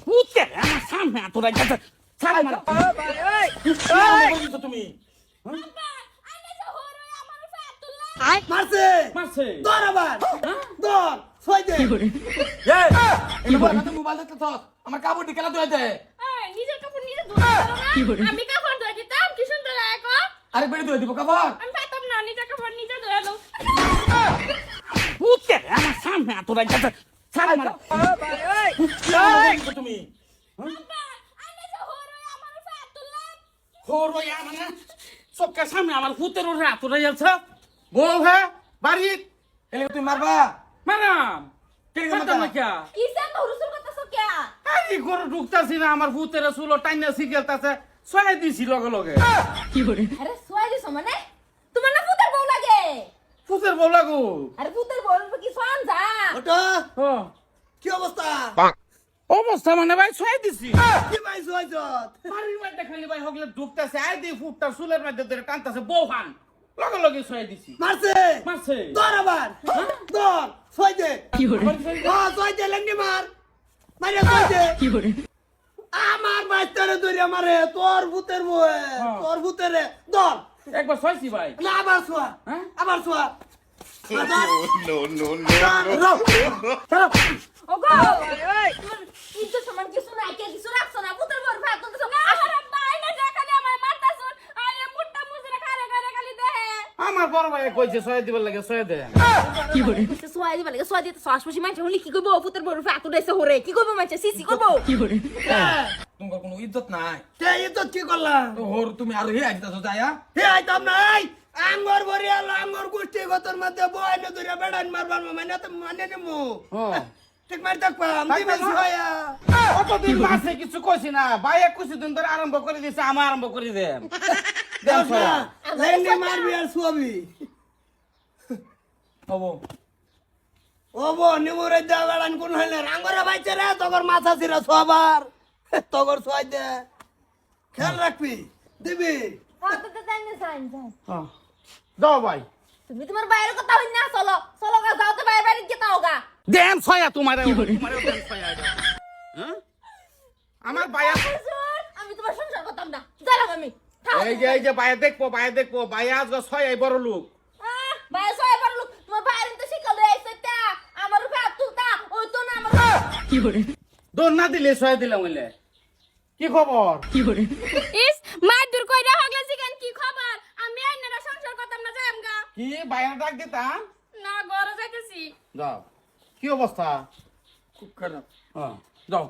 হুতে আমার সামনে তোরা গেছে ছাড় মার তুমি মারছে মারছে ধর আবার ধর ছয় দে এই মোবাইল দেখতে থাক আমার কাপড় খেলা ধুয়ে দে নিজের কাপড় নিজে ধুতে পারো না আমি কাপড় ধুয়ে দিতাম কি সুন্দর দেখো আরে বেড়ে ধুয়ে দিব কাপড় আমি পারতাম না নিজের কাপড় নিজে ধুয়ে দাও হুতে আমার সামনে তোরা গেছে ছাড় মার তুমি হোর ভাই মানে চোখের সামনে আমার হুতের ওর রাত তোরা গেছে বউ হ্যাঁ বাড়ি এলে তুই মারবা মারাম কেন মারতাম না কে কিসে তো হুসুর করতেছো কে আরে ঘরে ঢুকতাছি না আমার ভূতের চুলো টাইনা সিগেলতাছে ছয় দিছি লগে লগে আরে সোয়া দিছো মানে তোমার না পুতের বউ লাগে ভূতের বউ লাগো আরে পুতের বউ কি সোয়ান যা ওটা ও কি অবস্থা অবস্থা মানে ভাই ছয় দিছি কি ভাই জয়জত বাড়ির মধ্যে খালি ভাই হগলে ঢুকতাছে আই দি ফুটটা চুলের মধ্যে ধরে টানতাছে বউ হান লগে লগে ছয় দিছি মারছে মারছে ধর আবার ধর ছয় দে ছয় দে লেঙ্গি মার মারে ছয় দে আমার বাচ্চারে ধরে মারে তোর ভূতের বউ তোর ভূতের ধর একবার ছয়ছি ভাই না আবার ছোয়া হ্যাঁ? আবার ছোয়া ওগো তোমার ইজ্জত সমান কিছু নাই কে কিছু রাখছো না পুতের বউ ভাত করতেছো আমার আব্বা আইনা যা খালি আমার মারতাছ আরে মুট্টা মুজরে খারে খারে খালি দেহে আমার বড় ভাই কইছে ছয় দিবার লাগে ছয় দে সোয়া দিবা লাগে সোয়া দিতে শ্বাসপুষি মাইছে হলি কি কইবো পুতের বউ ভাত উড়াইছে হরে কি কইবো মাইছে সিসি করবো তোমার কোনো ইজ্জত নাই কে ইজ্জত কি করলাম তো হোর তুমি আর হে আইতাছো যায়া হে আইতাম নাই আঙ্গর বরিয়া আঙ্গর গোষ্ঠী গতর মধ্যে বয় না ধরে বেড়ান মারবার মানে তো মানে নেমু ঠিক মার দেখ পাম দিবে ছয়া কতদিন মাসে কিছু কইছি না ভাই কিছু দিন ধরে আরম্ভ করে দিছে আমি আরম্ভ করে দেম দেম ছয়া লেঙ্গি মারবি আর শুয়াবি হবো ওবো নিমুরে দা বেড়ান কোন হইলে আঙ্গরে বাইছে রে তগর মাথা ছিরা ছবার তগর ছয় দে খেয়াল রাখবি দিবি কত তো জানি সাইন যাও যাও ভাই তুমি তোমার বাইরে কথা হই না চলো চলো গা যাও তো বাইরে বাইরে গিয়ে তাওগা দেম ছয়া তোমারে দেম ছয়া হ্যাঁ আমার ভাইয়া আমি তোমার সংসার করতাম না জানাম আমি এই যে ভাইয়া দেখবো ভাইয়া আজ ছয় বড় লোক বাইরে সবাই বড় লোক তোমার বাইরে তো শিকাল রয়েছে তা আমার উপরে হাত তুলতা ওই তো না আমার দোন না দিলে ছয় দিলাম হইলে কি খবর ইস মার দূর কইরা হগলা জিগান কি খবর আমি আইনারা সংসার করতাম না যামগা কি ভাইয়া ডাক দিতাম না ঘরে যাইতেছি যাও কি অবস্থা খুব খারাপ হ্যাঁ যাও